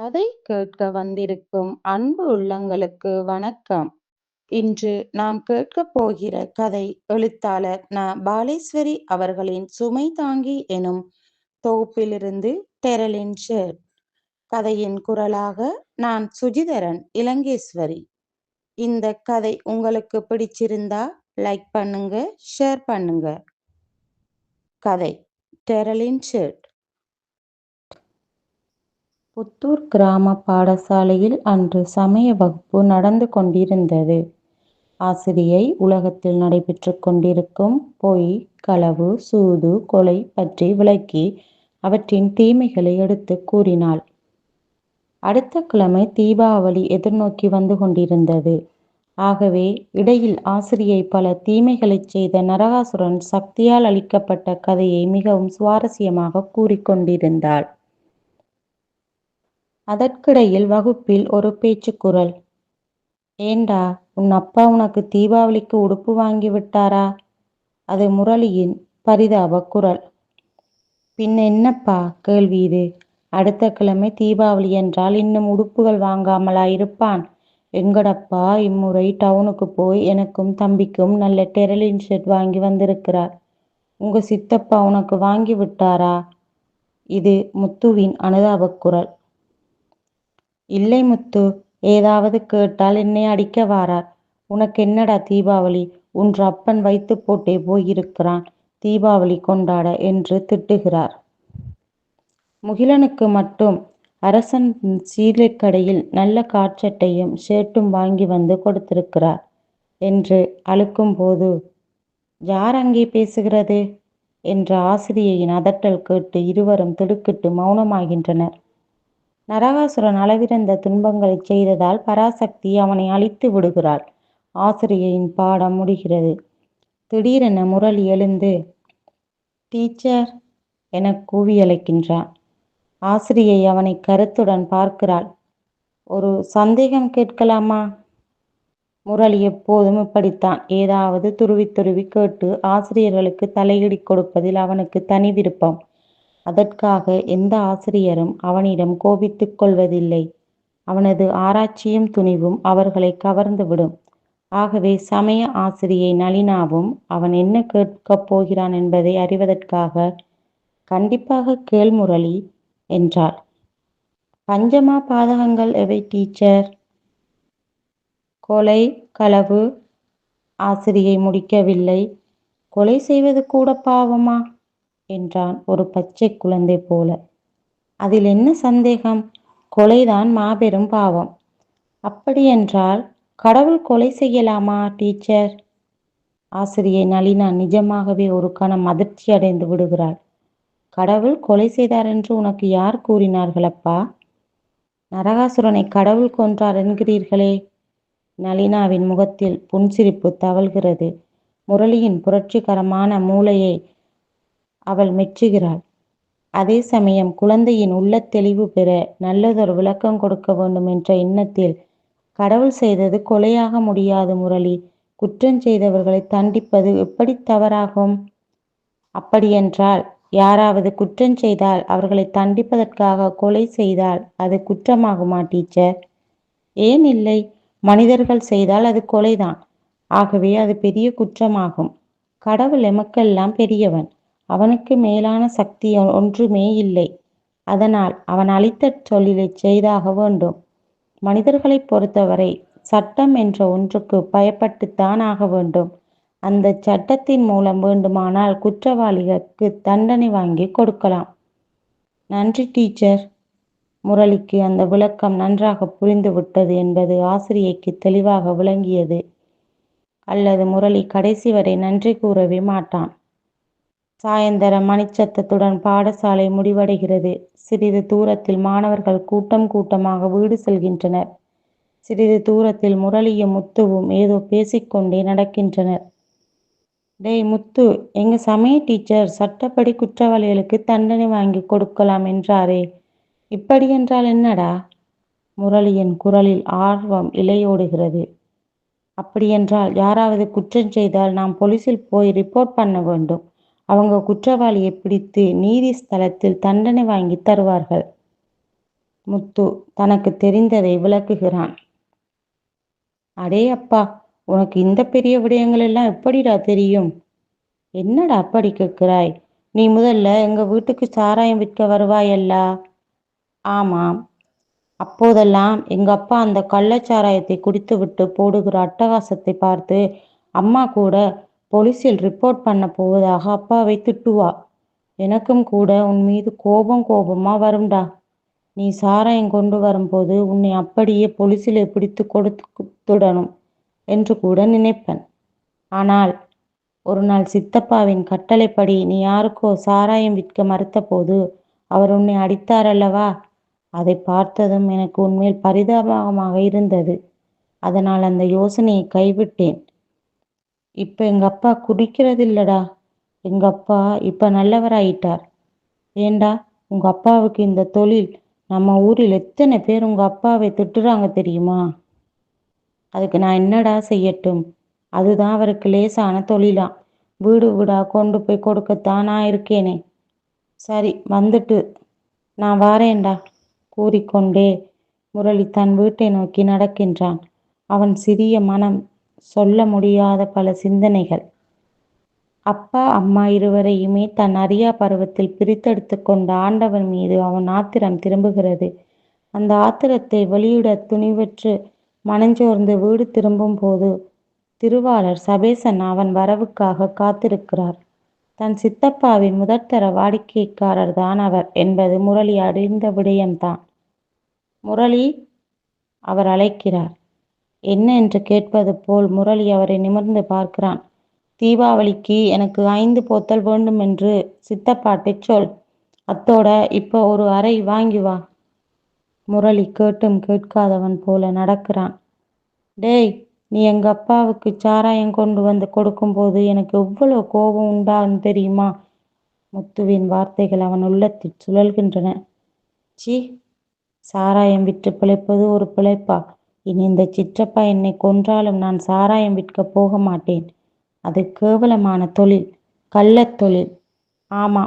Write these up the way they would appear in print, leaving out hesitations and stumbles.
கதை கேட்க வந்திருக்கும் அன்பு உள்ளங்களுக்கு வணக்கம். இன்று நாம் கேட்கப் போகிற கதை எழுத்தாளர் பாலேஸ்வரி அவர்களின் சுமை தாங்கி எனும் தொகுப்பிலிருந்து டெரலின் ஷேட். கதையின் குரலாக நான் சுஜிதரன் இலங்கேஸ்வரி. இந்த கதை உங்களுக்கு பிடிச்சிருந்தா லைக் பண்ணுங்க, ஷேர் பண்ணுங்க. கதை டெரலின் ஷேட். புத்தூர் கிராம பாடசாலையில் அன்று சமய வகுப்பு நடந்து கொண்டிருந்தது. ஆசிரியை உலகத்தில் நடைபெற்று கொண்டிருக்கும் பொய், களவு, சூது, கொலை பற்றி விளக்கி அவற்றின் தீமைகளை எடுத்து கூறினாள். அடுத்த கிழமை தீபாவளி எதிர்நோக்கி வந்து கொண்டிருந்தது. ஆகவே இடையில் ஆசிரியை பல தீமைகளைச் செய்த நரகாசுரன் சக்தியால் அளிக்கப்பட்ட கதையை மிகவும் சுவாரஸ்யமாக கூறிக்கொண்டிருந்தாள். அதற்கிடையில் வகுப்பில் ஒரு பேச்சுக்குரல். ஏண்டா, உன் அப்பா உனக்கு தீபாவளிக்கு உடுப்பு வாங்கி விட்டாரா? அது முரளியின் பரிதாப குரல். பின் என்னப்பா கேள்வி இது? அடுத்த கிழமை தீபாவளி என்றால் இன்னும் உடுப்புகள் வாங்காமலா இருப்பான்? எங்கடப்பா இம்முறை டவுனுக்கு போய் எனக்கும் தம்பிக்கும் நல்ல டெரலின் ஷர்ட் வாங்கி வந்திருக்கிறார். உங்க சித்தப்பா உனக்கு வாங்கி விட்டாரா? இது முத்துவின் அனுதாப குரல். இல்லை முத்து, ஏதாவது கேட்டால் என்னை அடிக்க வாரார். உனக்கு என்னடா தீபாவளி? உன்று அப்பன் வைத்து போட்டே போயிருக்கிறான் தீபாவளி கொண்டாட என்று திட்டுகிறார். முகிலனுக்கு மட்டும் அரசன் சீலைக்கடையில் நல்ல காற்சட்டையும் ஷர்ட்டும் வாங்கி வந்து கொடுத்திருக்கிறார் என்று அழுக்கும் போது, யார் அங்கே பேசுகிறது என்ற ஆசிரியையின் அதட்டல் கேட்டு இருவரும் திடுக்கிட்டு மௌனமாகின்றனர். நரகாசுரன் அளவிறந்த துன்பங்களை செய்ததால் பராசக்தி அவனை அழித்து விடுகிறாள். ஆசிரியையின் பாடம் முடிகிறது. திடீரென முரளி எழுந்து டீச்சர் என கூவி அழைக்கின்றான். ஆசிரியை அவனை கருத்துடன் பார்க்கிறாள். ஒரு சந்தேகம் கேட்கலாமா? முரளி எப்போதும் இப்படித்தான், ஏதாவது துருவி துருவி கேட்டு ஆசிரியர்களுக்கு தலையிடி கொடுப்பதில் அவனுக்கு தனி விருப்பம். அதற்காக எந்த ஆசிரியரும் அவனிடம் கோபித்துக் கொள்வதில்லை. அவனது ஆராய்ச்சியும் துணிவும் அவர்களை கவர்ந்துவிடும். ஆகவே சமய ஆசிரியை நளினாவும் அவன் என்ன கேட்கப் போகிறான் என்பதை அறிவதற்காக, கண்டிப்பாக கேள் முரளி என்றாள். பஞ்சமா பாதகங்கள் எவை டீச்சர்? கொலை, களவு. ஆசிரியை முடிக்கவில்லை. கொலை செய்வது கூட பாவமா என்றான் ஒரு பச்சை குழந்தை போல. அதில் என்ன சந்தேகம்? கொலைதான் மாபெரும் பாவம். அப்படியென்றால் கடவுள் கொலை செய்யலாமா டீச்சர்? ஆசிரியை நளினா நிஜமாகவே ஒரு கணம் அதிர்ச்சி அடைந்து விடுகிறாள். கடவுள் கொலை செய்தார் என்று உனக்கு யார் கூறினார்களப்பா? நரகாசுரனை கடவுள் கொன்றார் என்கிறீர்களே. நளினாவின் முகத்தில் புன்சிரிப்பு தவழ்கிறது. முரளியின் புரட்சிகரமான மூளையை அவள் மெச்சுகிறாள். அதே சமயம் குழந்தையின் உள்ள தெளிவு பெற நல்லதொரு விளக்கம் கொடுக்க வேண்டும் என்ற எண்ணத்தில், கடவுள் செய்தது கொலையாக முடியாது முரளி. குற்றம் செய்தவர்களை தண்டிப்பது எப்படி தவறாகும்? அப்படியென்றால் யாராவது குற்றம் செய்தால் அவர்களை தண்டிப்பதற்காக கொலை செய்தால் அது குற்றமாகுமா டீச்சர்? ஏன் இல்லை? மனிதர்கள் செய்தால் அது கொலைதான். ஆகவே அது பெரிய குற்றமாகும். கடவுள் எமக்கெல்லாம் பெரியவன். அவனுக்கு மேலான சக்தி ஒன்றுமே இல்லை. அதனால் அவன் அளித்த தொழிலை செய்தாக வேண்டும். மனிதர்களை பொறுத்தவரை சட்டம் என்ற ஒன்றுக்கு பயப்பட்டுத்தான் ஆக வேண்டும். அந்த சட்டத்தின் மூலம் வேண்டுமானால் குற்றவாளிகளுக்கு தண்டனை வாங்கி கொடுக்கலாம். நன்றி டீச்சர். முரளிக்கு அந்த விளக்கம் நன்றாக புரிந்துவிட்டது என்பது ஆசிரியைக்கு தெளிவாக விளங்கியது. அல்லது முரளி கடைசி வரை நன்றி கூறவே மாட்டான். சாயந்தர மணிச்சத்தத்துடன் பாடசாலை முடிவடைகிறது. சிறிது தூரத்தில் மாணவர்கள் கூட்டம் கூட்டமாக வீடு செல்கின்றனர். சிறிது தூரத்தில் முரளியும் முத்துவும் ஏதோ பேசிக்கொண்டே நடக்கின்றனர். டேய் முத்து, எங்க சமய டீச்சர் சட்டப்படி குற்றவாளிகளுக்கு தண்டனை வாங்கி கொடுக்கலாம் என்றாரே, இப்படி என்றால் என்னடா? முரளியின் குரலில் ஆர்வம் இலையோடுகிறது. அப்படியென்றால் யாராவது குற்றம் செய்தால் நாம் போலீஸில் போய் ரிப்போர்ட் பண்ண வேண்டும். அவங்க குற்றவாளியை பிடித்து நீதி ஸ்தலத்தில் தண்டனை வாங்கி தருவார்கள். முத்து தனக்கு தெரிந்ததை விளக்குகிறான். அடே அப்பா, உனக்கு இந்த பெரிய விடயங்கள் எல்லாம் எப்படிடா தெரியும்? என்னடா அப்படி கேட்கிறாய்? நீ முதல்ல எங்க வீட்டுக்கு சாராயம் விற்க வருவாயல்லா? ஆமாம். அப்போதெல்லாம் எங்க அப்பா அந்த கள்ளச்சாராயத்தை குடித்துவிட்டு போடுகிற அட்டகாசத்தை பார்த்து அம்மா கூட போலீஸில் ரிப்போர்ட் பண்ண போவதாக அப்பாவை திட்டுவா. எனக்கும் கூட உன் மீது கோபமா வரும்டா. நீ சாராயம் கொண்டு வரும்போது உன்னை அப்படியே போலீஸிலே பிடித்து கொடுத்துடணும் என்று கூட நினைப்பேன். ஆனால் ஒரு நாள் சித்தப்பாவின் கட்டளைப்படி நீ யாருக்கோ சாராயம் விற்க மறுத்தபோது அவர் உன்னை அடித்தார் அல்லவா? அதை பார்த்ததும் எனக்கு உன்மேல் பரிதாபமாக இருந்தது. அதனால் அந்த யோசனையை கைவிட்டேன். இப்ப எங்க அப்பா குடிக்கிறதில்லடா. எங்க அப்பா இப்ப நல்லவராயிட்டார். ஏண்டா, உங்க அப்பாவுக்கு இந்த தொழில், நம்ம ஊரில் எத்தனை பேர் உங்க அப்பாவை திட்டுறாங்க தெரியுமா? அதுக்கு நான் என்னடா செய்யட்டும்? அதுதான் அவருக்கு லேசான தொழிலாம். வீடு வீடா கொண்டு போய் கொடுக்கத்தான் நான் இருக்கேனே. சரி, வந்துட்டு நான் வாரேன்டா கூறிக்கொண்டே முரளி தன் வீட்டை நோக்கி நடக்கின்றான். அவன் சிறிய மனம் சொல்ல முடியாத பல சிந்தனைகள். அப்பா அம்மா இருவரையுமே தன் அறியா பருவத்தில் பிரித்தெடுத்து கொண்ட ஆண்டவன் மீது அவன் ஆத்திரம் திரும்புகிறது. அந்த ஆத்திரத்தை வெளியிட துணிவற்று மனஞ்சோர்ந்து வீடு திரும்பும் போது திருவாளர் சபேசன் அவன் வரவுக்காக காத்திருக்கிறார். தன் சித்தப்பாவின் முதற்தர வாடிக்கைக்காரர் தான் அவர் என்பது முரளி அறிந்த விடயம்தான். முரளி, அவர் அழைக்கிறார். என்ன என்று கேட்பது போல் முரளி அவரை நிமிர்ந்து பார்க்கிறான். தீபாவளிக்கு எனக்கு 5 போத்தல் வேண்டும் என்று சித்தப்பாட்டை சொல். அத்தோட இப்போ ஒரு அறை வாங்கி வா. முரளி கேட்டும் கேட்காதவன் போல நடக்கிறான். டேய், நீ எங்க அப்பாவுக்கு சாராயம் கொண்டு வந்து கொடுக்கும்போது எனக்கு எவ்வளவு கோபம் உண்டாகும் தெரியுமா? முத்துவின் வார்த்தைகள் அவன் உள்ளத்தில் சுழல்கின்றன. சி, சாராயம் விற்று பிழைப்பது ஒரு பிழைப்பா? இனி இந்த சிற்றப்பா என்னை கொன்றாலும் நான் சாராயம் விற்க போக மாட்டேன். அது கேவலமான தொழில், கள்ளத் தொழில். ஆமா,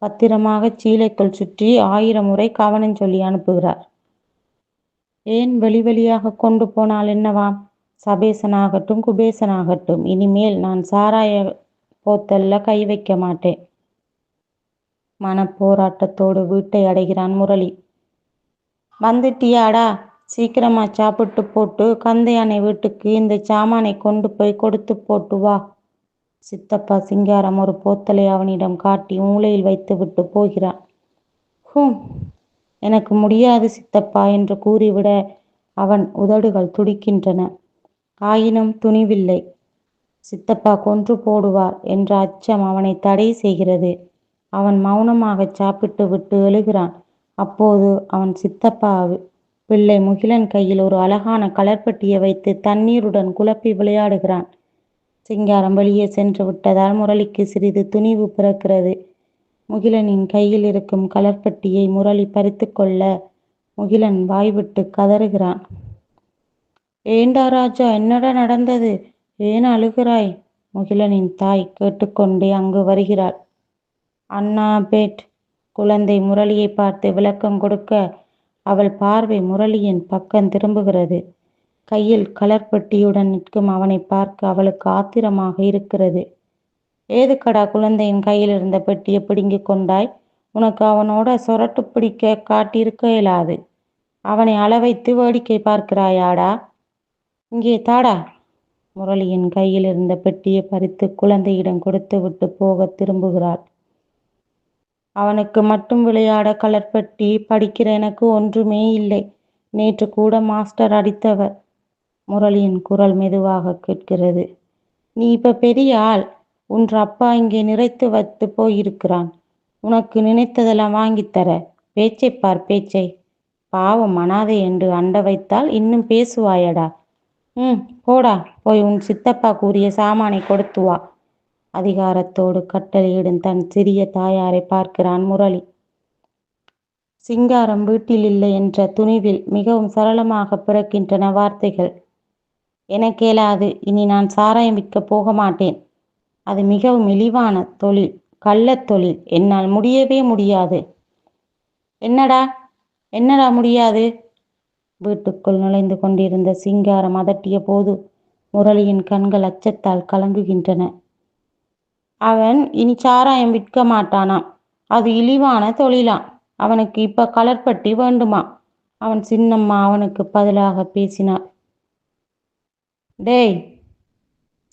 பத்திரமாக சீலைக்குள் சுற்றி 1000 முறை கவனம் சொல்லி அனுப்புகிறார். ஏன் வெளியாக கொண்டு போனால் என்னவாம்? சபேசனாகட்டும் குபேசனாகட்டும், இனிமேல் நான் சாராய போத்தல்ல கை வைக்க மாட்டேன். மனப்போராட்டத்தோடு வீட்டை அடைகிறான் முரளி. வந்துட்டியாடா? சீக்கிரமா சாப்பிட்டு போட்டு கந்தையானை வீட்டுக்கு இந்த சாமானை கொண்டு போய் கொடுத்து போட்டு வா. சித்தப்பா சிங்காரம் ஒரு போத்தலை அவனிடம் காட்டி மூலையில் வைத்து விட்டு போகிறான். ஹூம், எனக்கு முடியாது சித்தப்பா என்று கூறிவிட அவன் உதடுகள் துடிக்கின்றன. ஆயினும் துணிவில்லை. சித்தப்பா கொன்று போடுவார் என்ற அச்சம் அவனை தடை செய்கிறது. அவன் மௌனமாக சாப்பிட்டு விட்டு எழுகிறான். அப்போது அவன் சித்தப்பா பிள்ளை முகிலன் கையில் ஒரு அழகான கலர்பட்டியை வைத்து தண்ணீருடன் குழப்பி விளையாடுகிறான். சிங்காரம் வெளியே சென்று விட்டதால் முரளிக்கு சிறிது துணிவு பிறக்கிறது. முகிலனின் கையில் இருக்கும் கலர்பட்டியை முரளி பறித்து கொள்ள முகிலன் வாய்விட்டு கதறுகிறான். ஏண்டா ராஜா, என்னடா நடந்தது? ஏன் அழுகிறாய்? முகிலனின் தாய் கேட்டுக்கொண்டே அங்கு வருகிறாள். அண்ணா பேட். குழந்தை முரளியை பார்த்து விளக்கம் கொடுக்க அவள் பார்வை முரளியின் பக்கம் திரும்புகிறது. கையில் கலர்பட்டியுடன் நிற்கும் அவனை பார்க்க அவளுக்கு ஆத்திரமாக இருக்கிறது. ஏதுக்கடா குழந்தையின் கையில் இருந்த பெட்டியை பிடுங்கி கொண்டாய்? உனக்கு அவனோட சொரட்டு பிடிக்க காட்டியிருக்க இயலாது. அவனை அளவைத்து வேடிக்கை பார்க்கிறாயாடா? இங்கே தாடா. முரளியின் கையில் இருந்த பெட்டியை பறித்து குழந்தையிடம் கொடுத்து விட்டு போக திரும்புகிறாள். அவனுக்கு மட்டும் விளையாட கலர்பட்டி, படிக்கிற எனக்கு ஒன்றுமே இல்லை. நேற்று கூட மாஸ்டர் அடித்தவர். முரளியின் குரல் மெதுவாக கேட்கிறது. நீ இப்ப பெரிய ஆள். உன்ற அப்பா இங்கே நிறைத்து வைத்து போயிருக்கிறான். உனக்கு நினைத்ததெல்லாம் வாங்கித்தர. பேச்சை பார் பேச்சை. பாவம் அனாதை என்று அண்ட வைத்தால் இன்னும் பேசுவாயடா. போடா, போய் உன் சித்தப்பா கூறிய சாமானை கொடுத்து வா. அதிகாரத்தோடு கட்டளையிடும் தன் சிறிய தாயாரை பார்க்கிறான் முரளி. சிங்காரம் வீட்டில் இல்லை என்ற துணிவில் மிகவும் சரளமாக பிறக்கின்றன வார்த்தைகள். எனக்கேலாது. இனி நான் சாராயம் விற்க போக மாட்டேன். அது மிகவும் இழிவான தொழில், கள்ளத் தொழில். என்னால் முடியவே முடியாது. என்னடா, என்னடா முடியாது? வீட்டுக்குள் நுழைந்து கொண்டிருந்த சிங்காரம் அதட்டிய போது முரளியின் கண்கள் அச்சத்தால் கலங்குகின்றன. அவன் இனி சாராயம் விற்க மாட்டானாம். அது இழிவான தொழிலாம். அவனுக்கு இப்ப கலர்பட்டி வேண்டுமா? அவன் சின்னம்மா அவனுக்கு பதிலாக பேசினார். டேய்!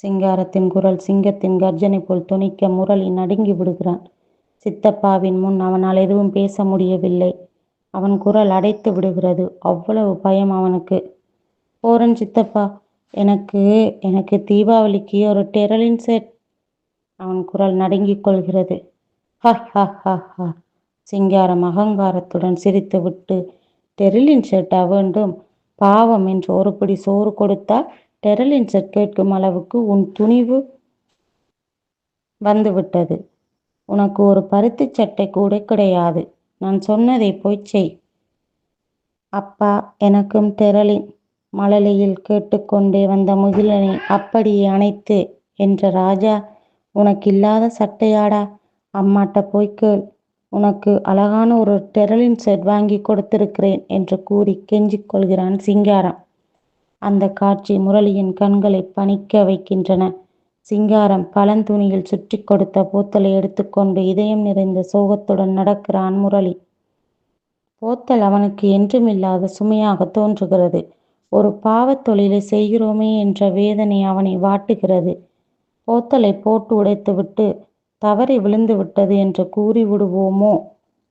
சிங்காரத்தின் குரல் சிங்கத்தின் கர்ஜனை போல் துணிக்க முரளி நடுங்கி விடுகிறான். சித்தப்பாவின் முன் அவனால் எதுவும் பேச முடியவில்லை. அவன் குரல் அடைத்து விடுகிறது. அவ்வளவு பயம் அவனுக்கு. போறன் சித்தப்பா, எனக்கு எனக்கு தீபாவளிக்கு ஒரு டெரலின் செட். அவன் குரல் நடுங்கிக் கொள்கிறது. ஹ ஹ ஹ ஹ. சிங்காரம் அகங்காரத்துடன் சிரித்துவிட்டு, டெரலின் செட்டா வேண்டும்? பாவம் என்று ஒரு பிடி சோறு கொடுத்தால் டெரலின் செட் கேட்கும் அளவுக்கு உன் துணிவு வந்துவிட்டது. உனக்கு ஒரு பருத்தி சட்டை கூட கிடையாது. நான் சொன்னதை போய் செய். அப்பா, எனக்கும் டெரலின். மழலையில் கேட்டுக்கொண்டே வந்த முகிலனை அப்படியே அணைத்து, என்ற ராஜா, உனக்கு இல்லாத சட்டையாடா? அம்மாட்ட போய் கேள். உனக்கு அழகான ஒரு டெரலின் செட் வாங்கி கொடுத்திருக்கிறேன் என்று கூறி கெஞ்சிக் கொள்கிறான் சிங்காரம். அந்த காட்சி முரளியின் கண்களை பனிக்க வைக்கின்றன. சிங்காரம் பழந்துணியில் சுற்றி கொடுத்த போத்தலை எடுத்துக்கொண்டு இதயம் நிறைந்த சோகத்துடன் நடக்கிறான் முரளி. போத்தல் அவனுக்கு என்றுமில்லாத சுமையாக தோன்றுகிறது. ஒரு பாவத் தொழிலை செய்கிறோமே என்ற வேதனை அவனை வாட்டுகிறது. போத்தலை போட்டு உடைத்துவிட்டு தவறி விழுந்து விட்டது என்று கூறிவிடுவோமோ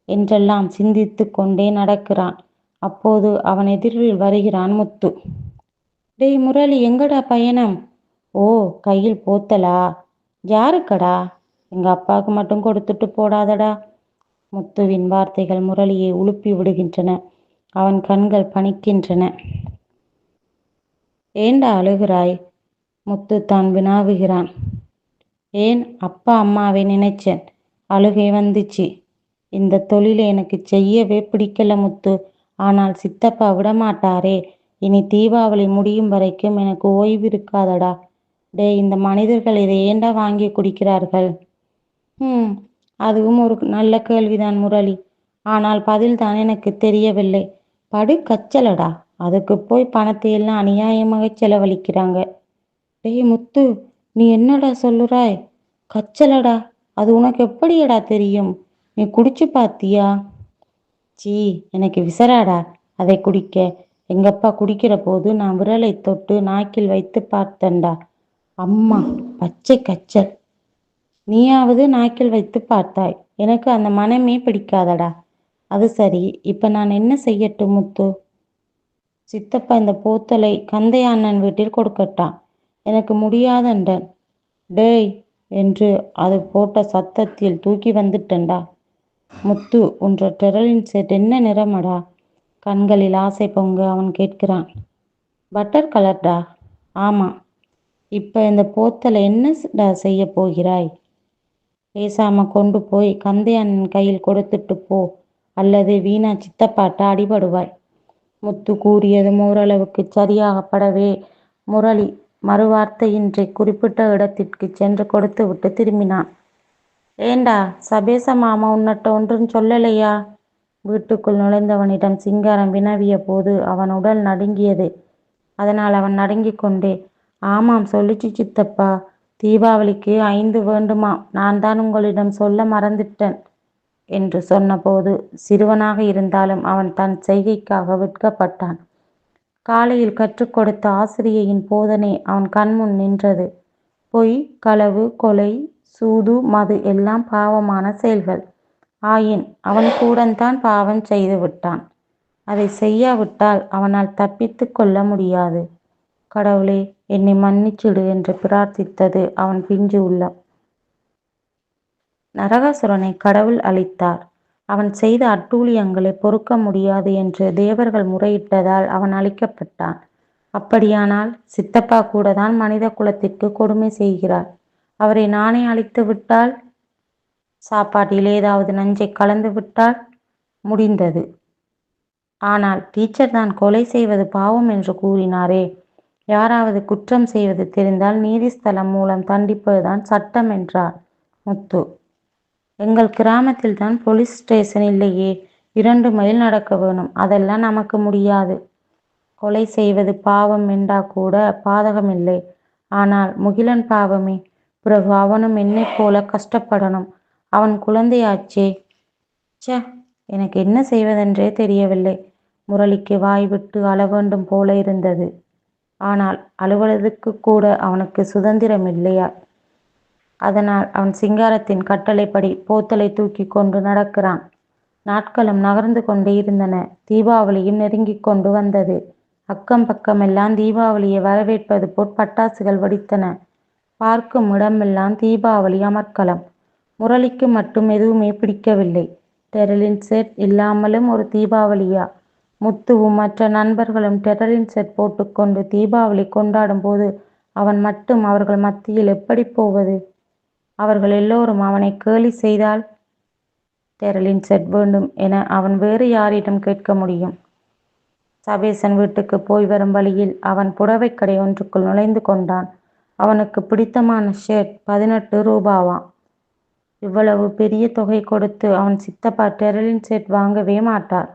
என்றெல்லாம் சிந்தித்து கொண்டே நடக்கிறான். அப்போது அவன் எதிரில் வருகிறான் முத்து. டேய் முரளி, எங்கடா பயணம்? ஓ, கையில் போத்தலா? யாருக்கடா? எங்க அப்பாவுக்கு மட்டும் கொடுத்துட்டு போடாதடா. முத்துவின் வார்த்தைகள் முரளியை உலுப்பி விடுகின்றன. அவன் கண்கள் பனிக்கின்றன. ஏண்டா அழுகிறாய்? முத்து தான் வினாவுகிறான். ஏன், அப்பா அம்மாவை நினைச்சேன், அழுகை வந்துச்சு. இந்த தொழிலை எனக்கு செய்யவே பிடிக்கல முத்து. ஆனால் சித்தப்பா விடமாட்டாரே. இனி தீபாவளி முடியும் வரைக்கும் எனக்கு ஓய்வு இருக்காதடா. டே, இந்த மனிதர்கள் இதை ஏண்டா வாங்கி குடிக்கிறார்கள்? அதுவும் ஒரு நல்ல கேள்விதான் முரளி. ஆனால் பதில் தான் எனக்கு தெரியவில்லை. படு கச்சலடா. அதுக்கு போய் பணத்தை எல்லாம் அநியாயமாக செலவழிக்கிறாங்க. டேய் முத்து, நீ என்னடா சொல்லுறாய்? கச்சலடா? அது உனக்கு எப்படியடா தெரியும்? நீ குடிச்சு பாத்தியா? சீ, எனக்கு விசராடா அதை குடிக்க. எங்கப்பா குடிக்கிற போது நான் விரலை தொட்டு நாக்கில் வைத்து பார்த்தேன்டா. அம்மா, பச்சை கச்சல். நீயாவது நாக்கில் வைத்து பார்த்தாய். எனக்கு அந்த மனமே பிடிக்காதடா. அது சரி, இப்ப நான் என்ன செய்யட்டும் முத்து? சித்தப்பா இந்த போத்தலை கந்தை அண்ணன் வீட்டில் கொடுக்கட்டான். எனக்கு முடியாதன்றன். டேய் என்று அது போட்ட சத்தத்தில் தூக்கி வந்துட்டேன்டா. முத்து, உன்ற டெரலின் செட் என்ன நிறமடா? கண்களில் ஆசை பொங்க அவன் கேட்கிறான். பட்டர் கலர்டா. ஆமா. இப்ப இந்த போத்தலை என்ன செய்ய போகிறாய்? பேசாம கொண்டு போய் கந்தை அண்ணன் கையில் கொடுத்துட்டு போ, அல்லது வீணா சித்தப்பாட்ட அடிபடுவாய். முத்து கூறியதும் ஓரளவுக்கு சரியாகப்படவே முரளி மறுவார்த்தையின்றி குறிப்பிட்ட இடத்திற்கு சென்று கொடுத்து விட்டு திரும்பினான். ஏண்டா, சபேச மாமா உன்னட்ட ஒன்றும் சொல்லலையா? வீட்டுக்குள் நுழைந்தவனிடம் சிங்காரம் வினவிய போது அவன் உடல் நடுங்கியது. அதனால் அவன் நடுங்கிக் கொண்டே, ஆமாம் சொல்லிச்சு சித்தப்பா. தீபாவளிக்கு 5 வேண்டுமாம். நான் தான் உங்களிடம் சொல்ல மறந்துட்டேன் என்று சொன்னபோது சிறுவனாக இருந்தாலும் அவன் தன் செய்கைக்காக வெட்கப்பட்டான். காலையில் கற்றுக் கொடுத்த ஆசிரியையின் போதனை அவன் கண்முன் நின்றது. பொய், களவு, கொலை, சூது, மது எல்லாம் பாவமான செயல்கள். ஆயின் அவன் கூடத்தான் பாவம் செய்து விட்டான். அதை செய்யாவிட்டால் அவனால் தப்பித்து கொள்ள முடியாது. கடவுளே, என்னை மன்னிச்சிடு என்று பிரார்த்தித்தது அவன் பிஞ்சு உள்ளம். நரகாசுரனை கடவுள் அழித்தார். அவன் செய்த அட்டூழியங்களை பொறுக்க முடியாது என்று தேவர்கள் முறையிட்டதால் அவன் அழிக்கப்பட்டான். அப்படியானால் சித்தப்பா கூட தான் மனித குலத்திற்கு கொடுமை செய்கிறார். அவரை நானே அழித்து விட்டால், சாப்பாட்டில் ஏதாவது நஞ்சை கலந்து விட்டால் முடிந்தது. ஆனால் டீச்சர் தான் கொலை செய்வது பாவம் என்று கூறினாரே. யாராவது குற்றம் செய்வது தெரிந்தால் நீதிஸ்தலம் மூலம் தண்டிப்பதுதான் சட்டம் என்றார் முத்து. எங்கள் கிராமத்தில் தான் போலீஸ் ஸ்டேஷன் இல்லையே. 2 மைல் நடக்க வேணும். அதெல்லாம் நமக்கு முடியாது. கொலை செய்வது பாவம் என்றா கூட பாதகமில்லை. ஆனால் முகிலன் பாவமே. பிறகு அவனும் என்னைப் போல கஷ்டப்படணும். அவன் குழந்தையாச்சே. ச்சே, எனக்கு என்ன செய்வதென்றே தெரியவில்லை. முரளிக்கு வாய் விட்டு அழ வேண்டும் போல இருந்தது. ஆனால் அலுவலகத்துக்கு கூட அவனுக்கு சுதந்திரம் இல்லையா? அதனால் அவன் சிங்காரத்தின் கட்டளைப்படி போத்தலை தூக்கி கொண்டு நடக்கிறான். நாட்களும் நகர்ந்து கொண்டே இருந்தன. தீபாவளியும் நெருங்கிக் கொண்டு வந்தது. அக்கம் பக்கமெல்லாம் தீபாவளியை வரவேற்பது போல் பட்டாசுகள் வெடித்தன. பார்க்கும் இடமெல்லாம் தீபாவளி அமர்க்களம். முரளிக்கு மட்டும் எதுவுமே பிடிக்கவில்லை. டெரலின் செட் இல்லாமலும் ஒரு தீபாவளியா? முத்துவும் மற்ற நண்பர்களும் டெரலின் செட் போட்டுக்கொண்டு தீபாவளி கொண்டாடும் போது அவன் மட்டும் அவர்கள் மத்தியில் எப்படி போவது? அவர்கள் எல்லோரும் அவனை கேலி செய்தால் டெரலின் செட் வேண்டும் என அவன் வேறு யாரிடம் கேட்க முடியும்? சபேசன் வீட்டுக்கு போய் வரும் வழியில் அவன் புடவைக்கடை ஒன்றுக்குள் நுழைந்து கொண்டான். அவனுக்கு பிடித்தமான ஷர்ட் 18 ரூபாவாம். இவ்வளவு பெரிய தொகை கொடுத்து அவன் சித்தப்பா டெரலின் செட் வாங்கவே மாட்டார்.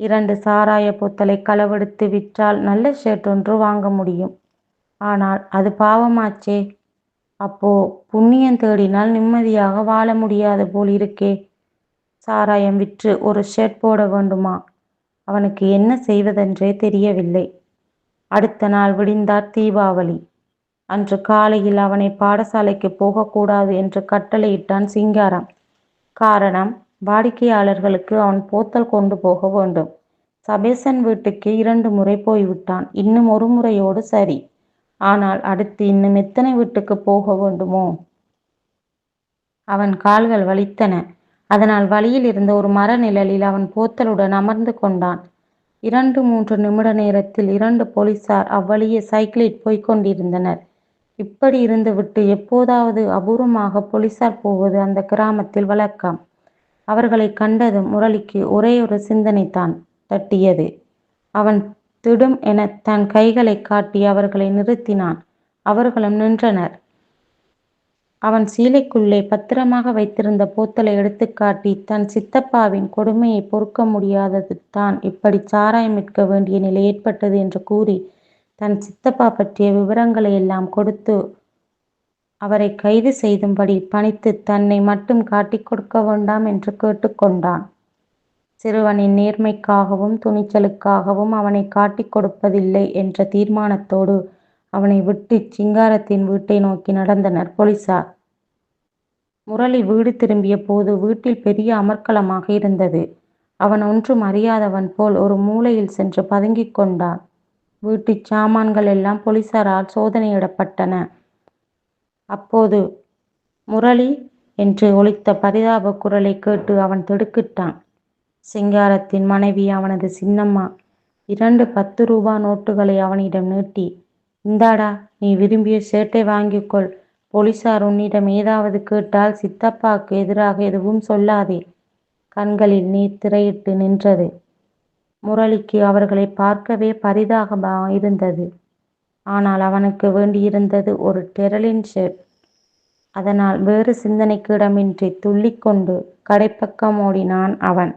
2 சாராய பொத்தலை களவெடுத்து விற்றால் நல்ல ஷர்ட் ஒன்று வாங்க முடியும். ஆனால் அது பாவமாச்சே. அப்போ புண்ணியம் தேடினால் நிம்மதியாக வாழ முடியாது போல் இருக்கே. சாராயம் விற்று ஒரு ஷர்ட் போட வேண்டுமா? அவனுக்கு என்ன செய்வதென்றே தெரியவில்லை. அடுத்த நாள் விடிந்தார் தீபாவளி. அன்று காலையில் அவனை பாடசாலைக்கு போகக்கூடாது என்று கட்டளையிட்டான் சிங்காரம். காரணம், வாடிக்கையாளர்களுக்கு அவன் போத்தல் கொண்டு போக வேண்டும். சபேசன் வீட்டுக்கு 2 முறை போய்விட்டான். இன்னும் ஒரு முறையோடு சரி. ஆனால் அடுத்து இன்னும் எத்தனை வீட்டுக்கு போக வேண்டுமோ? அவன் கால்கள் வலித்தன. அதனால் வழியில் இருந்த ஒரு மர நிழலில் அவன் போத்தலுடன் அமர்ந்து கொண்டான். 2-3 நிமிட நேரத்தில் 2 போலீசார் அவ்வழியே சைக்கிளில் போய்க் கொண்டிருந்தனர். இப்படி இருந்துவிட்டு எப்போதாவது அபூர்வமாக போலீசார் போவது அந்த கிராமத்தில் வழக்கம். அவர்களை கண்டதும் முரளிக்கு ஒரே ஒரு சிந்தனைத்தான் தட்டியது. அவன் திடும் என தன் கைகளை காட்டி அவர்களை நிறுத்தினான். அவர்களும் நின்றனர். அவன் சீலைக்குள்ளே பத்திரமாக வைத்திருந்த போத்தலை எடுத்துக்காட்டி, தன் சித்தப்பாவின் கொடுமையை பொறுக்க முடியாதது தான் இப்படி சாராயம் விற்க வேண்டிய நிலை ஏற்பட்டது என்று கூறி தன் சித்தப்பா பற்றிய விவரங்களை எல்லாம் கொடுத்து அவரை கைது செய்தும்படி பணித்து தன்னை மட்டும் காட்டிக் கொடுக்க வேண்டாம் என்று கேட்டுக்கொண்டான். சிறுவனின் நேர்மைக்காகவும் துணிச்சலுக்காகவும் அவனை காட்டிக் கொடுப்பதில்லை என்ற தீர்மானத்தோடு அவனை விட்டு சிங்காரத்தின் வீட்டை நோக்கி நடந்தனர் போலீசார். முரளி வீடு திரும்பிய போது வீட்டில் பெரிய அமர்க்களமாக இருந்தது. அவன் ஒன்றும் அறியாதவன் போல் ஒரு மூலையில் சென்று பதுங்கிக் கொண்டான். வீட்டு சாமான்கள் எல்லாம் போலீசாரால் சோதனையிடப்பட்டன. அப்போது முரளி என்று ஒலித்த பரிதாப குரலை கேட்டு அவன் திடுக்கிட்டான். சிங்காரத்தின் மனைவி அவனது சின்னம்மா 2 10 ரூபா நோட்டுகளை அவனிடம் நீட்டி, இந்தாடா, நீ விரும்பிய ஷர்ட்டை வாங்கிக்கொள். போலீசார் உன்னிடம் ஏதாவது கேட்டால் சித்தப்பாவுக்கு எதிராக எதுவும் சொல்லாதே. கண்களில் நீர் திரையிட்டு நின்றது. முரளிக்கு அவர்களை பார்க்கவே பரிதாபமாக இருந்தது. ஆனால் அவனுக்கு வேண்டியிருந்தது ஒரு டெரலின் ஷர்ட். அதனால் வேறு சிந்தனைக்கு இடமின்றி துள்ளிக்கொண்டு கடைப்பக்கம் ஓடினான் அவன்.